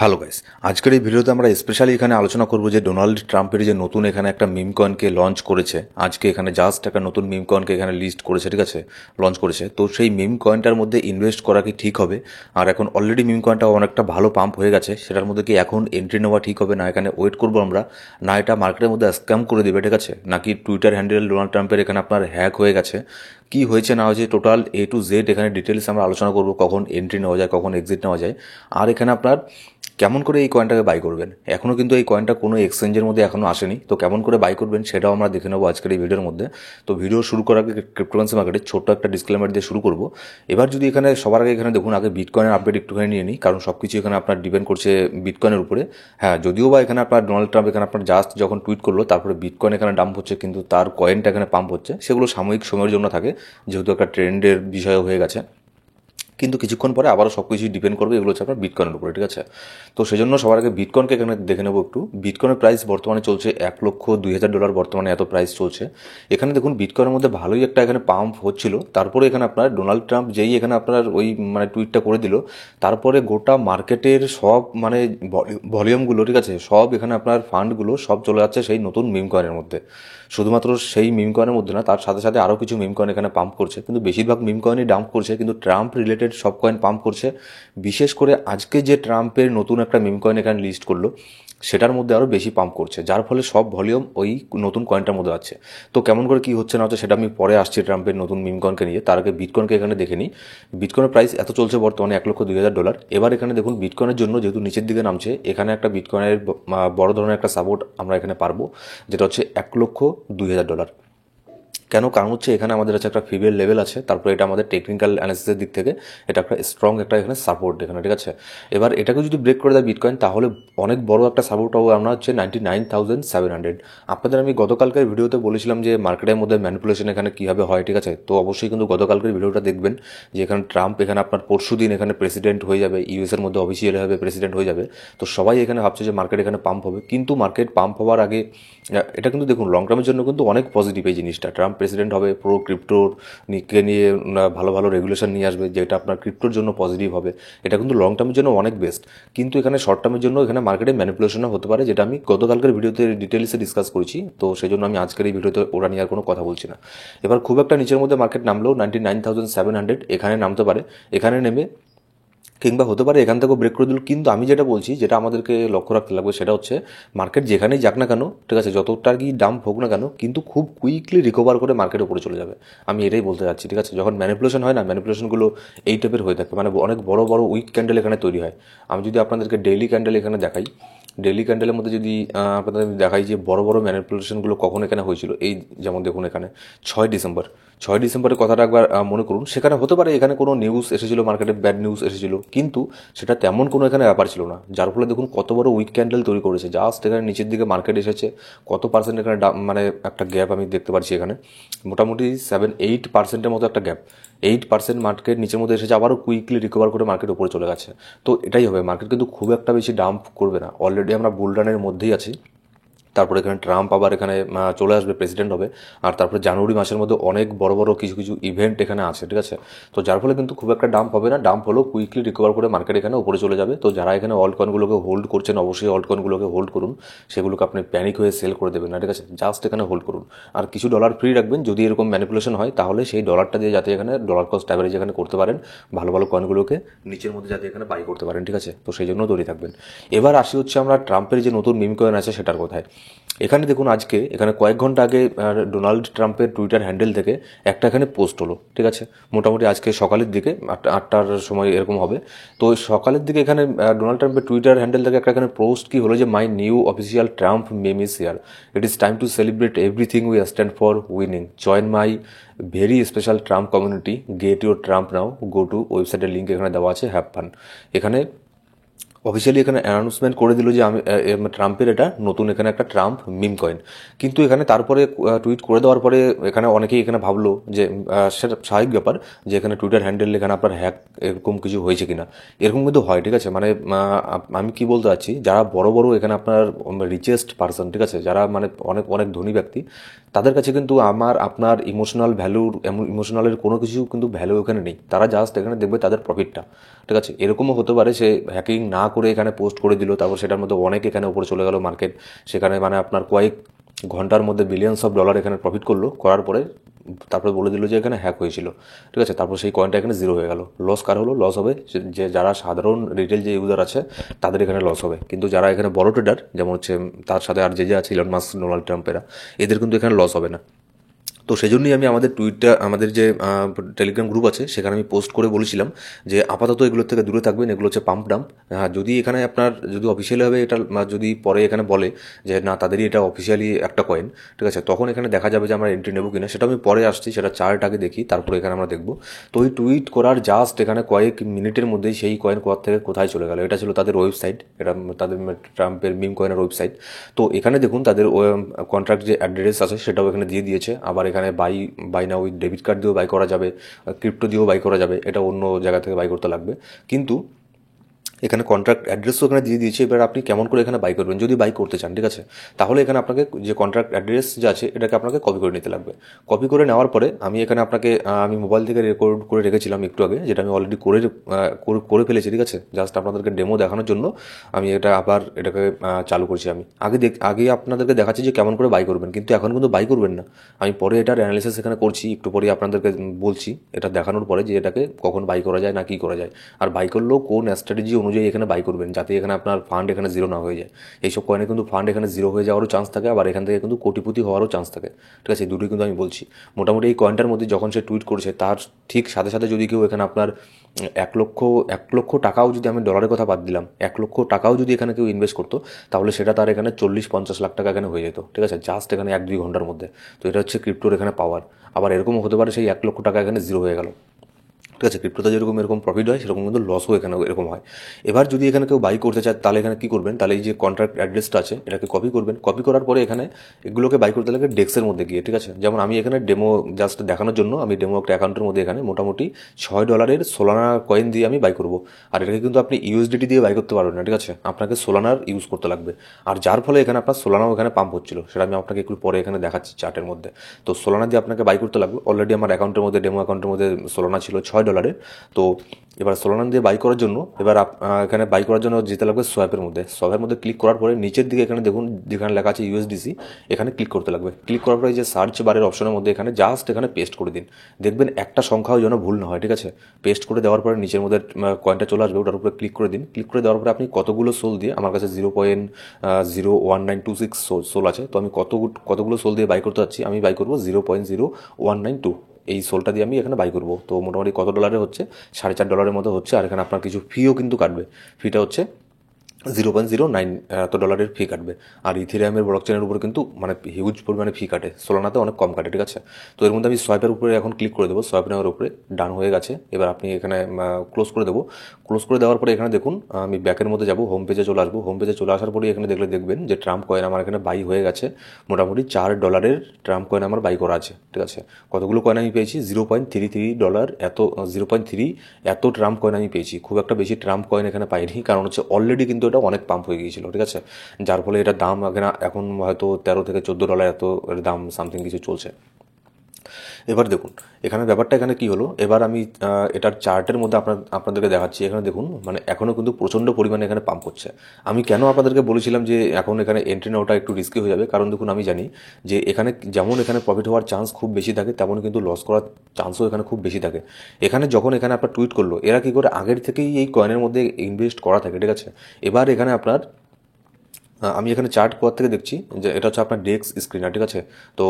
Hello guys, আজকের এই ভিডিওতে আমরা স্পেশালি এখানে আলোচনা করব যে ডোনাল্ড ট্রাম্পের যে নতুন এখানে একটা মিম কয়েনকে লঞ্চ করেছে। আজকে এখানে জাস্ট একটা নতুন মিম কয়েনকে এখানে লিস্ট করেছে, ঠিক আছে, লঞ্চ করেছে। তো সেই মিম কয়েনটার মধ্যে ইনভেস্ট করা কি ঠিক হবে? আর এখন অলরেডি মিম কয়েনটা অনেকটা ভালো পাম্প হয়ে গেছে, সেটার মধ্যে কি এখন এন্ট্রি নেওয়া ঠিক হবে, না এখানে ওয়েট করবো আমরা, না এটা মার্কেটের মধ্যে স্ক্যাম করে দেবে, ঠিক আছে, নাকি টুইটার হ্যান্ডেল ডোনাল্ড ট্রাম্পের এখানে আপনার হ্যাক হয়ে গেছে, কি হয়েছে না হয়েছে টোটাল A to Z এখানে ডিটেলস আমরা আলোচনা করব, কখন এন্ট্রি নেওয়া যায়, কখন এক্সিট নেওয়া যায়, আর এখানে আপনার কেমন করে এই কয়েনটাকে বাই করবেন। এখনও কিন্তু এই কয়েনটা কোনো এক্সচেঞ্জের মধ্যে এখনও আসেনি, তো কেমন করে বাই করবেন সেটাও আমরা দেখে নেবো আজকের এই ভিডিওর মধ্যে। তো ভিডিও শুরু করার আগে ক্রিপ্টোকারেন্সি মার্কেটে ছোট্ট একটা ডিসক্লেমার দিয়ে শুরু করব। এবার যদি এখানে সবার আগে এখানে দেখুন, আগে বিটকয়েনের আপডেট একটুখানি নিয়ে নিই, কারণ সব কিছু এখানে আপনার ডিপেন্ড করছে বিটকয়েনের উপরে। হ্যাঁ, যদিও বা এখানে আপনার ডোনাল্ড ট্রাম্প এখানে আপনার জাস্ট যখন টুইট করলো তারপরে বিটকয়েন এখানে ডাম্প হচ্ছে, কিন্তু তার কয়েনটা এখানে পাম্প হচ্ছে, সেগুলো সাময়িক সময়ের জন্য থাকে, যেহেতু একটা ট্রেন্ডের বিষয় হয়ে গেছে। কিন্তু কিছুক্ষণ পরে আবারও সব কিছুই ডিপেন্ড করবে এগুলো হচ্ছে আপনার বিটকয়েনের উপরে, ঠিক আছে। তো সেই জন্য সবার আগে বিটকয়েনকে এখানে দেখে নেবো একটু। বিটকয়েনের প্রাইস বর্তমানে চলছে $1,02,000 বর্তমানে এত প্রাইস চলছে। এখানে দেখুন বিটকয়েনের মধ্যে ভালোই একটা এখানে পাম্প হচ্ছিল, তারপরে এখানে আপনার ডোনাল্ড ট্রাম্প যেই এখানে আপনার ওই মানে টুইটটা করে দিল, তারপরে গোটা মার্কেটের সব মানে ভলিউমগুলো, ঠিক আছে, সব এখানে আপনার ফান্ডগুলো সব চলে যাচ্ছে সেই নতুন মিম কয়েনের মধ্যে। শুধুমাত্র সেই মিম কয়েনের মধ্যে না, তার সাথে সাথে আরও কিছু মিম কয়েন এখানে পাম্প করছে, কিন্তু বেশিরভাগ মিম কয়েনই ডাম্প করছে, কিন্তু ট্রাম্প রিলেটেড সব কয়েন পাম্প করছে। বিশেষ করে আজকে যে ট্রাম্পের নতুন একটা মিম কয়েন এখানে লিস্ট করলো, সেটার মধ্যে আরও বেশি পাম্প করছে, যার ফলে সব ভলিউম ওই নতুন কয়েনটার মধ্যে আছে। তো কেমন করে কি হচ্ছে না হচ্ছে সেটা আমি পরে আসছি ট্রাম্পের নতুন মিম কয়েনকে নিয়ে, তার আগে বিটকয়েনকে এখানে দেখে নিই। বিটকয়েনের প্রাইস এত চলছে বর্তমানে $1,02,000। এবার এখানে দেখুন বিটকয়েনের জন্য যেহেতু নিচের দিকে নামছে, এখানে একটা বিটকয়েনের বড় ধরনের একটা সাপোর্ট আমরা এখানে পারবো, যেটা হচ্ছে $1,02,000। কেন? কারণ হচ্ছে এখানে আমাদের আছে একটা ফিবেল লেভেল আছে, তারপরে এটা আমাদের টেকনিক্যাল অ্যানালিসিসের দিক থেকে এটা একটা স্ট্রং একটা এখানে সাপোর্ট এখানে, ঠিক আছে। এবার এটাকে যদি ব্রেক করে দেয় বিটকয়েন, তাহলে অনেক বড় একটা সাপোর্ট পাবো আমরা হচ্ছে 99,700। আপনাদের আমি গতকালকের ভিডিওতে বলেছিলাম যে মার্কেটের মধ্যে ম্যানিপুলেশন এখানে কীভাবে হয়, ঠিক আছে। তো অবশ্যই কিন্তু গতকালকের ভিডিওটা দেখবেন, যে এখানে ট্রাম্প এখানে আপনার পরশু দিন এখানে প্রেসিডেন্ট হয়ে যাবে, ইউএসের মধ্যে অফিসিয়ালভাবে প্রেসিডেন্ট হয়ে যাবে। তো সবাই এখানে ভাবছে যে মার্কেট এখানে পাম্প হবে, কিন্তু মার্কেট পাম্প হওয়ার আগে এটা কিন্তু দেখুন লং টার্মের জন্য কিন্তু অনেক পজিটিভ এই জিনিসটা। ট্রাম্প প্রেসিডেন্ট হবে, পুরো ক্রিপ্টোর কে নিয়ে ভালো ভালো রেগুলেশন নিয়ে আসবে, যেটা আপনার ক্রিপ্টোর জন্য পজিটিভ হবে। এটা কিন্তু লং টার্মের জন্য অনেক বেস্ট, কিন্তু এখানে শর্ট টার্মের জন্য এখানে মার্কেটে ম্যানিপুলেশনও হতে পারে, যেটা আমি গতকালকের ভিডিওতে ডিটেলসে ডিসকাস করেছি। তো সেই জন্য আমি আজকের এই ভিডিওতে ওরা নিয়ে আর কোনো কথা বলছি না। এবার খুব একটা নিচের মধ্যে মার্কেট নামলেও 99,700 এখানে নামতে পারে, এখানে নেমে কিংবা হতে পারে এখান থেকেও ব্রেক করে দিল। কিন্তু আমি যেটা বলছি, যেটা আমাদেরকে লক্ষ্য রাখতে লাগবে, সেটা হচ্ছে মার্কেট যেখানেই যাক না কেন, ঠিক আছে, যতটা কি ডাম্প হোক না কেন, কিন্তু খুব কুইকলি রিকভার করে মার্কেট উপরে চলে যাবে। আমি এটাই বলতে চাচ্ছি, ঠিক আছে। যখন ম্যানিপুলেশন হয় না, ম্যানিপুলেশনগুলো এই টাইপের হয়ে থাকে, মানে অনেক বড় বড় উইক ক্যান্ডেল এখানে তৈরি হয়। আমি যদি আপনাদেরকে ডেইলি ক্যান্ডেল এখানে দেখাই, ডেইলি ক্যান্ডেলের মধ্যে যদি আপনাদের দেখাই যে বড় বড় ম্যানিপুলেশনগুলো কখন এখানে হয়েছিল, এই যেমন দেখুন এখানে 6 ডিসেম্বরের কথাটা একবার মনে করুন। সেখানে হতে পারে এখানে কোনো নিউজ এসেছিলো, মার্কেটে ব্যাড নিউজ এসেছিলো, কিন্তু সেটা তেমন কোনো এখানে ব্যাপার ছিল না, যার ফলে দেখুন কত বড় উইক ক্যান্ডেল তৈরি করেছে। জাস্ট এখানে নিচের দিকে মার্কেট এসেছে, কত পার্সেন্ট এখানে মানে একটা গ্যাপ আমি দেখতে পাচ্ছি এখানে, মোটামুটি 7-8% মতো একটা গ্যাপ। 8% মার্কেট নিচের মধ্যে এসেছে, আবারও কুইকলি রিকভার করে মার্কেট উপরে চলে গেছে। তো এটাই হবে, মার্কেট কিন্তু খুব একটা বেশি ডাম্প করবে না। অলরেডি আমরা বুল রানের মধ্যেই আছি। তারপরে এখানে ট্রাম্প আবার এখানে চলে আসবে, প্রেসিডেন্ট হবে। আর তারপরে জানুয়ারি মাসের মধ্যে অনেক বড় বড় কিছু কিছু ইভেন্ট এখানে আছে, ঠিক আছে। তো যার ফলে কিন্তু খুব একটা ডাম্প হবে না, ডাম্প হলেও কুইকলি রিকভার করে মার্কেট এখানে উপরে চলে যাবে। তো যারা এখানে অল্ট কয়েনগুলোকে হোল্ড করছেন, অবশ্যই অল্ট কয়েনগুলোকে হোল্ড করুন, সেগুলোকে আপনি প্যানিক হয়ে সেল করে দেবেন না, ঠিক আছে। জাস্ট এখানে হোল্ড করুন, আর কিছু ডলার ফ্রি রাখবেন। যদি এরকম ম্যানিপুলেশন হয়, তাহলে সেই ডলারটা দিয়ে যাতে এখানে ডলার কস্ট অ্যাভারেজ এখানে করতে পারেন, ভালো ভালো কয়েনগুলোকে নিচের মধ্যে যাতে এখানে বাই করতে পারেন, ঠিক আছে। তো সেই জন্য তৈরি থাকবেন। এবার আসি হচ্ছে আমরা ট্রাম্পের যে নতুন মিম কয়েন আছে সেটার কথায়। এখানে দেখুন আজকে এখানে কয়েক ঘন্টা আগে ডোনাল্ড ট্রাম্পের টুইটার হ্যান্ডেল থেকে একটা এখানে পোস্ট হলো, ঠিক আছে। মোটামুটি আজকে সকালের দিকে 8টার সময় এরকম হবে। তো সকালের দিকে এখানে ডোনাল্ড ট্রাম্পের টুইটার হ্যান্ডেল থেকে একটা এখানে পোস্ট কি হলো, যে my new official Trump ma'am is here, it is time to celebrate everything we stand for winning, join my very special Trump community, get your Trump now, go to ওয়েবসাইটের link এখানে দেওয়া আছে, have fun. এখানে officially এখানে announcement করে দিল যে আমি ট্রাম্পের এটা নতুন এখানে একটা ট্রাম্প মিম কয়েন। কিন্তু এখানে তারপরে টুইট করে দেওয়ার পরে এখানে অনেকেই এখানে ভাবলো যে সেটা স্বাভাবিক ব্যাপার, যে এখানে টুইটার হ্যান্ডেল এখানে আপনার হ্যাক এরকম কিছু হয়েছে কিনা। এরকম কিন্তু হয়, ঠিক আছে। মানে আমি কি বলতে চাচ্ছি, যারা বড় বড় এখানে আপনার রিচেস্ট পার্সন, ঠিক আছে, যারা মানে অনেক অনেক ধনী ব্যক্তি, তাদের কাছে কিন্তু আপনার ইমোশনাল ভ্যালুর ইমোশনালের কোনো কিছু কিন্তু ভ্যালু এখানে নেই। তারা জাস্ট এখানে দেখবে তাদের প্রফিটটা, ঠিক আছে। এরকমও হতে পারে সে হ্যাকিং না করে এখানে পোস্ট করে দিল, তারপর সেটার মধ্যে অনেক এখানে উপরে চলে গেল মার্কেট, সেখানে মানে আপনার কয়েক ঘন্টার মধ্যে বিলিয়নস অফ ডলার এখানে প্রফিট করলো, করার পরে তারপরে বলে দিল যে এখানে হ্যাক হয়েছিল, ঠিক আছে। তারপর সেই কয়েনটা এখানে জিরো হয়ে গেল। লস কার হলো? লস হবে যে যারা সাধারণ রিটেল যে ইউজার আছে তাদের এখানে লস হবে, কিন্তু যারা এখানে বড় ট্রেডার যেমন হচ্ছে তার সাথে আর যে আছে ইলন মাস্ক, ডোনাল্ড ট্রাম্পেরা, এদের কিন্তু এখানে লস হবে না। তো সেই জন্যই আমি আমাদের টুইটটা, আমাদের যে টেলিগ্রাম গ্রুপ আছে সেখানে আমি পোস্ট করে বলেছিলাম যে আপাতত এগুলোর থেকে দূরে থাকবেন, এগুলো হচ্ছে পাম্প ডাম্প। হ্যাঁ, যদি এখানে আপনার যদি অফিসিয়ালিভাবে এটা যদি পরে এখানে বলে যে না তাদেরই এটা অফিসিয়ালি একটা কয়েন, ঠিক আছে, তখন এখানে দেখা যাবে যে আমরা এন্ট্রি নেবো কিনা, সেটা আমি পরে আসছি, সেটা চার্ট আগে দেখি, তারপরে এখানে আমরা দেখবো। তো ওই টুইট করার জাস্ট এখানে কয়েক মিনিটের মধ্যেই সেই কয়েন কোথা থেকে কোথায় চলে গেল। এটা ছিল তাদের ওয়েবসাইট, এটা তাদের ট্রাম্পের মিম কয়েনের ওয়েবসাইট। তো এখানে দেখুন তাদের কন্ট্রাক্ট যে অ্যাড্রেস আছে সেটাও এখানে দিয়ে দিয়েছে। আবার এখানে buy now with debit card দিয়েও বাই করা যাবে, ক্রিপ্টো দিয়েও বাই করা যাবে, এটা অন্য জায়গা থেকে বাই করতে লাগবে। কিন্তু এখানে কন্ট্রাক্ট অ্যাড্রেসও এখানে দিয়ে দিয়েছে। এবার আপনি কেমন করে এখানে বাই করবেন যদি বাই করতে চান, ঠিক আছে, তাহলে এখানে আপনাকে যে কন্ট্রাক্ট অ্যাড্রেস যে আছে এটাকে আপনাকে কপি করে নিতে লাগবে। কপি করে নেওয়ার পরে আমি এখানে আপনাকে আমি মোবাইল থেকে রেকর্ড করে রেখেছিলাম একটু আগে, যেটা আমি অলরেডি করে ফেলেছি, ঠিক আছে। জাস্ট আপনাদেরকে ডেমো দেখানোর জন্য আমি এটা আবার এটাকে চালু করছি। আমি আগে আপনাদেরকে দেখাচ্ছি যে কেমন করে বাই করবেন, কিন্তু এখন কিন্তু বাই করবেন না। আমি পরে এটার অ্যানালিসিস এখানে করছি, একটু পরে আপনাদেরকে বলছি এটা দেখানোর পরে যে এটাকে কখন বাই করা যায় না কি করা যায়, আর বাই করলেও কোন স্ট্র্যাটেজি অনুযায়ী এখানে বাই করবেন যাতে এখানে আপনার ফান্ড এখানে জিরো না হয়ে যায়। এইসব কয়েনে কিন্তু ফান্ড এখানে জিরো হয়ে যাওয়ারও চান্স থাকে, আবার এখান থেকে কিন্তু কোটিপতি হওয়ারও চান্স থাকে, ঠিক আছে। দুটোই কিন্তু আমি বলছি। মোটামুটি এই কয়েনটার মধ্যে যখন সে টুইট করছে তার ঠিক সাথে সাথে যদি কেউ এখানে আপনার 1 লক্ষ টাকাও, যদি আমি ডলারের কথা বাদ দিলাম, 1 লক্ষ টাকাও যদি এখানে কেউ ইনভেস্ট করতো তাহলে সেটা তার এখানে 40-50 লাখ টাকা এখানে হয়ে যেত, ঠিক আছে, জাস্ট এখানে 1-2 ঘন্টার মধ্যে। তো এটা হচ্ছে ক্রিপ্টোর এখানে পাওয়ার। আবার এরকমও হতে পারে সেই 1 লক্ষ টাকা এখানে জিরো হয়ে গেল, ঠিক আছে। ক্রিপ্টোতে যেরকম এরকম প্রফিট হয় সেরকম কিন্তু লসও এখানে এরকম হয়। এবার যদি এখানে কেউ বাই করতে চায় তাহলে এখানে কী করবেন, তাহলে এই যে কন্ট্রাক্ট অ্যাড্রেসটা আছে এটাকে কপি করবেন। কপি করার পরে এখানে এগুলোকে বাই করতে লাগে ডেক্সের মধ্যে গিয়ে, ঠিক আছে। যেমন আমি এখানে ডেমো জাস্ট দেখানোর জন্য আমি ডেমো একটা অ্যাকাউন্টের মধ্যে এখানে মোটামুটি $6 সোলানা কয়েন দিয়ে আমি বাই করবো। আর এটাকে কিন্তু আপনি ইউএসডিটি দিয়ে বাই করতে পারবেন না, ঠিক আছে, আপনাকে সোলানার ইউজ করতে লাগবে। আর যার ফলে এখানে আপনার সোলানাও এখানে পাম্প হচ্ছিল, সেটা আমি আপনাকে একটু পরে এখানে দেখাচ্ছি চার্টের মধ্যে। তো সোলানা দিয়ে আপনাকে বাই করতে লাগবে। অলরেডি আমার অ্যাকাউন্টের মধ্যে, ডেমো অ্যাকাউন্টের মধ্যে সোলানা ছিল $6। তো এবার সোলানা দিয়ে বাই করার জন্য এবার এখানে বাই করার জন্য যেতে লাগবে সোয়াপের মধ্যে। সোয়াপের মধ্যে ক্লিক করার পরে নিচের দিকে এখানে দেখুন যেখানে লেখা আছে ইউএসডিসি, এখানে ক্লিক করতে লাগবে। ক্লিক করার পরে যে সার্চ বারের অপশনের মধ্যে এখানে জাস্ট এখানে পেস্ট করে দিন। দেখবেন একটা সংখ্যাও যেন ভুল না হয়, ঠিক আছে। পেস্ট করে দেওয়ার পরে নিচের মধ্যে কয়েনটা চলে আসবে, ওটার উপরে ক্লিক করে দিন। ক্লিক করে দেওয়ার পরে আপনি কতগুলো সোল দিয়ে, আমার কাছে 0.01926 সোল আছে, তো আমি কতগুলো সোল দিয়ে বাই করতে যাচ্ছি, আমি বাই করবো 0.0192। এই সোলটা দিয়ে আমি এখানে বাই করবো। তো মোটামুটি কত ডলারে হচ্ছে, $4.5 মতো হচ্ছে। আর এখানে আপনার কিছু ফিও কিন্তু কাটবে, ফিটা হচ্ছে 0.09 এত ডলারের ফি কাটবে। আর ইথেরিয়ামের ব্লকচেনের উপর কিন্তু মানে হিউজ পরিমাণে ফি কাটে, সোলানাতে অনেক কম কাটে, ঠিক আছে। তো এর মধ্যে আমি সোয়াইপের উপরে এখন ক্লিক করে দেবো, সোয়াইপ নেওয়ার উপরে ডান হয়ে গেছে। এবার আপনি এখানে ক্লোজ করে দেবো। ক্লোজ করে দেওয়ার পরে এখানে দেখুন আমি ব্যাকের মধ্যে যাবো, হোম পেজে চলে আসবো। হোম পেজে চলে আসার পরে এখানে দেখবেন যে ট্রাম্প কয়েন আমার এখানে বাই হয়ে গেছে। মোটামুটি $4 ট্রাম্প কয়েন আমার বাই করা আছে, ঠিক আছে। কতগুলো কয়েন আমি পেয়েছি, $0.33 এত 0.3 এত ট্রাম্প কয়েন আমি পেয়েছি। খুব একটা বেশি ট্রাম্প কয়েন এখানে পাইনি, কারণ হচ্ছে অলরেডি কিন্তু এটা অনেক পাম্প হয়ে গিয়েছিল, ঠিক আছে। যার ফলে এটার দাম এখন হয়তো $13 থেকে $14 এত দাম সামথিং কিছু চলছে। এবার দেখুন এখানে ব্যাপারটা এখানে কি হলো। এবার আমি এটার চার্টের মধ্যে আপনাদেরকে দেখাচ্ছি। এখানে দেখুন মানে এখনও কিন্তু প্রচণ্ড পরিমাণে এখানে পাম্প হচ্ছে। আমি কেন আপনাদেরকে বলেছিলাম যে এখন এখানে এন্ট্রি নেওয়াটা একটু রিস্কি হয়ে যাবে, কারণ দেখুন আমি জানি যে এখানে যেমন এখানে প্রফিট হওয়ার চান্স খুব বেশি থাকে, তেমন কিন্তু লস করার চান্সও এখানে খুব বেশি থাকে। এখানে যখন এখানে আপনার টুইট করলো, এরা কি করে আগের থেকেই এই কয়েনের মধ্যে ইনভেস্ট করা থাকে, ঠিক আছে। এবার এখানে আপনার আমি এখানে চার্ট কোয়ার থেকে দেখছি যে এটা হচ্ছে আপনার ডেস্ক স্ক্রিনার, ঠিক আছে। তো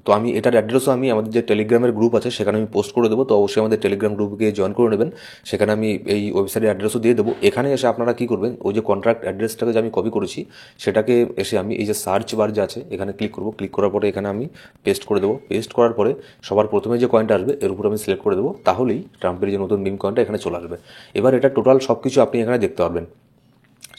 তো আমি এটার অ্যাড্রেসও আমি আমাদের যে টেলিগ্রামের গ্রুপ আছে সেখানে আমি পোস্ট করে দেবো। তো অবশ্যই আমাদের টেলিগ্রাম গ্রুপকে জয়েন করে নেবেন, সেখানে আমি এই ওয়েবসাইটের অ্যাড্রেসও দিয়ে দেবো। এখানে এসে আপনারা কী করবেন, ওই যে কন্ট্রাক্ট অ্যাড্রেসটাকে যে আমি কপি করেছি সেটাকে এসে আমি এই যে সার্চ বার যে আছে এখানে ক্লিক করবো। ক্লিক করার পরে এখানে আমি পেস্ট করে দেবো। পেস্ট করার পরে সবার প্রথমে যে কয়েনটা আসবে এর উপর আমি সিলেক্ট করে দেবো, তাহলেই ট্রাম্পের যে নতুন মিম কয়েনটা এখানে চলে আসবে। এবার এটা টোটাল সব কিছু আপনি এখানে দেখতে পারবেন।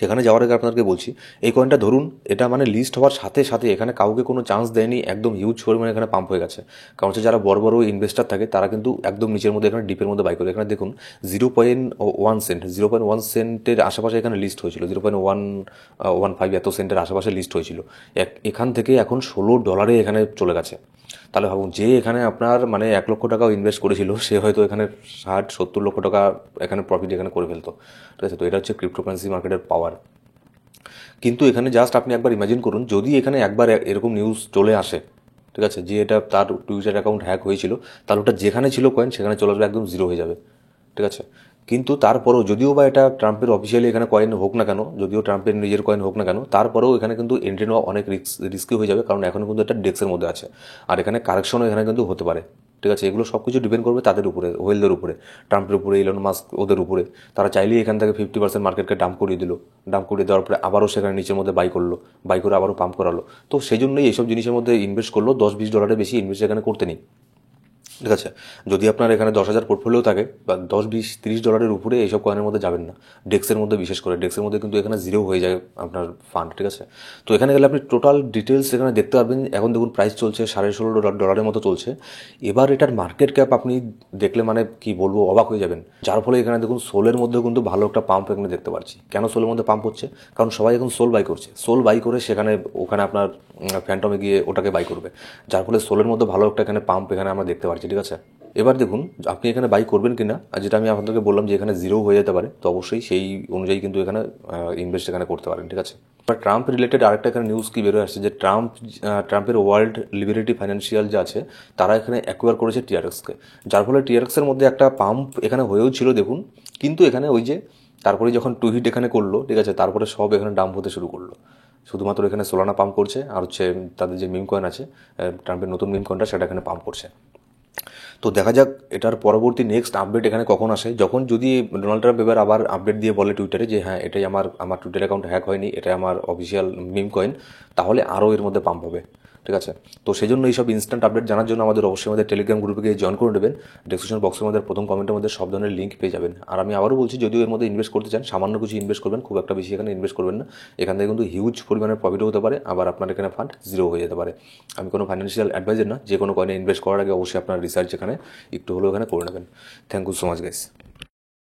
সেখানে যাওয়ার আগে আপনাদেরকে বলছি, এই কয়েনটা ধরুন এটা মানে লিস্ট হওয়ার সাথে সাথে এখানে কাউকে কোনো চান্স দেয়নি, একদম হিউজ পরিমাণে এখানে পাম্প হয়ে গেছে। কারণ হচ্ছে যারা বড় বড় ইনভেস্টার থাকে তারা কিন্তু একদম নিচের মধ্যে এখানে ডিপের মধ্যে বাই করে। এখানে দেখুন 0.1 সেন্টের আশেপাশে এখানে লিস্ট হয়েছিল, 0.115 এত সেন্টের আশেপাশে লিস্ট হয়েছিল। এখান থেকে এখন $16 এখানে চলে গেছে। তাহলে ভাবুন, যে এখানে আপনার মানে 1 লক্ষ টাকাও ইনভেস্ট করেছিল, সে হয়তো এখানে 60-70 লক্ষ টাকা এখানে প্রফিট এখানে করে ফেলতো। ঠিক আছে, তো এটা হচ্ছে ক্রিপ্টোকারেন্সি মার্কেটের পাওয়ার। কিন্তু এখানে জাস্ট আপনি একবার ইমাজিন করুন, যদি এখানে একবার এরকম নিউজ চলে আসে, ঠিক আছে, যে এটা তার টুইটার অ্যাকাউন্ট হ্যাক হয়েছিল, তাহলে ওটা যেখানে ছিল কয়েন সেখানে চলে আসবে, একদম জিরো হয়ে যাবে। ঠিক আছে, কিন্তু তারপরেও যদিও বা এটা ট্রাম্পের অফিসিয়ালি এখানে কয়েন হোক না কেন, যদিও ট্রাম্পের নিজের কয়েন হোক না কেন, তারপরেও এখানে কিন্তু এন্ট্রি নেওয়া অনেক রিস্কি হয়ে যাবে, কারণ এখনও কিন্তু এটা ডেস্কের মধ্যে আছে। আর এখানে কারেকশনও এখানে কিন্তু হতে পারে। ঠিক আছে, এগুলো সব কিছু ডিপেন্ড করবে তাদের উপরে, ওয়েলদের উপরে, ট্রাম্পের উপরে, ইলন মাস্ক ওদের উপরে। তারা চাইলেই এখান থেকে 50% মার্কেটকে ডাম্প করিয়ে দিল, ডাম্প করিয়ে দেওয়ার পরে আবারও সেখানে নিচের মধ্যে বাই করলো, বাই করে আবারও পাম্প করালো। তো সেই জন্যই এইসব জিনিসের মধ্যে ইনভেস্ট করলো, $10-20 বেশি ইনভেস্ট এখানে করতে নেই। ঠিক আছে, যদি আপনার এখানে 10,000 পোর্টফোলিও থাকে বা $10-20-30 উপরে এইসব কয়েনের মধ্যে যাবেন না। ডেক্সের মধ্যে, বিশেষ করে ডেক্সের মধ্যে কিন্তু এখানে জিরো হয়ে যায় আপনার ফান্ড। ঠিক আছে, তো এখানে গেলে আপনি টোটাল ডিটেলস এখানে দেখতে পারবেন। এখন দেখুন প্রাইস চলছে $16.5 মতো চলছে। এবার এটার মার্কেট ক্যাপ আপনি দেখলে মানে কি বলবো, অবাক হয়ে যাবেন। যার ফলে এখানে দেখুন সোলের মধ্যে কিন্তু ভালো একটা পাম্প এখানে দেখতে পাচ্ছি। কেন সোলের মধ্যে পাম্প হচ্ছে? কারণ সবাই এখন সোল বাই করছে, সোল বাই করে সেখানে ওখানে আপনার ফ্যান্টমে গিয়ে ওটাকে বাই করবে, যার ফলে সোলের মধ্যে ভালো একটা এখানে পাম্প এখানে আমরা দেখতে পাচ্ছি। ঠিক আছে, এবার দেখুন আপনি এখানে বাই করবেন কিনা, আর যেটা আমি আপনাদেরকে বললাম যে এখানে জিরো হয়ে যেতে পারে, তো অবশ্যই সেই অনুযায়ী কিন্তু এখানে ইনভেস্ট এখানে করতে পারেন। ঠিক আছে, এবার ট্রাম্প রিলেটেড আরেকটা এখানে নিউজ কি বেরোয় আসছে, যে ট্রাম্পের ওয়ার্ল্ড লিবারেটি ফাইন্যান্সিয়াল যে আছে, তারা এখানে অ্যাকোয়ার করেছে টিআরএক্সকে, যার ফলে টিআরএক্সের মধ্যে একটা পাম্প এখানে হয়েও ছিল দেখুন। কিন্তু এখানে ওই যে তারপরে যখন টুইট এখানে করলো, ঠিক আছে, তারপরে সব এখানে ডাম্প হতে শুরু করলো। শুধুমাত্র এখানে সোলানা পাম্প করছে, আর হচ্ছে তাদের যে মিম কয়েন আছে, ট্রাম্পের নতুন মিম কয়েনটা, সেটা এখানে পাম্প করছে। তো দেখা যাক এটার পরবর্তী নেক্সট আপডেট এখানে কখন আসে। যখন যদি ডোনাল্ড ট্রাম্প এবার আবার আপডেট দিয়ে বলে টুইটারে যে হ্যাঁ এটাই আমার টুইটার অ্যাকাউন্ট হ্যাক হয়নি, এটাই আমার অফিসিয়াল মিম কয়েন, তাহলে আরও এর মধ্যে পাম্প হবে। ঠিক আছে, তো সেই জন্য এইসব ইনস্ট্যান্ট আপডেট জানার জন্য অবশ্যই আমাদের টেলিগ্রাম গ্রুপে গিয়ে জয়েন করে নেবেন। ডিসক্রিপশন বক্সের মধ্যে প্রথম কমেন্টের মধ্যে সব ধরনের লিঙ্ক পেয়ে যাবেন। আর আমি আবারও বলছি, যদিও এর মধ্যে ইনভেস্ট করতে চান, সামান্য কিছু ইনভেস্ট করবেন, খুব একটা বেশি এখানে ইনভেস্ট করবেন না। এখান থেকে কিন্তু হিউজ পরিমাণের প্রফিটও হতে পারে, আবার আপনার এখানে ফান্ড জিরো হয়ে যেতে পারে। আমি কোনো ফাইন্যান্সিয়াল অ্যাডভাইজার না, যে কোনো কয়েনে ইনভেস্ট করার আগে অবশ্যই আপনার রিসার্চ এখানে একটু হলেও এখানে করে নেবেন। Thank you so much guys.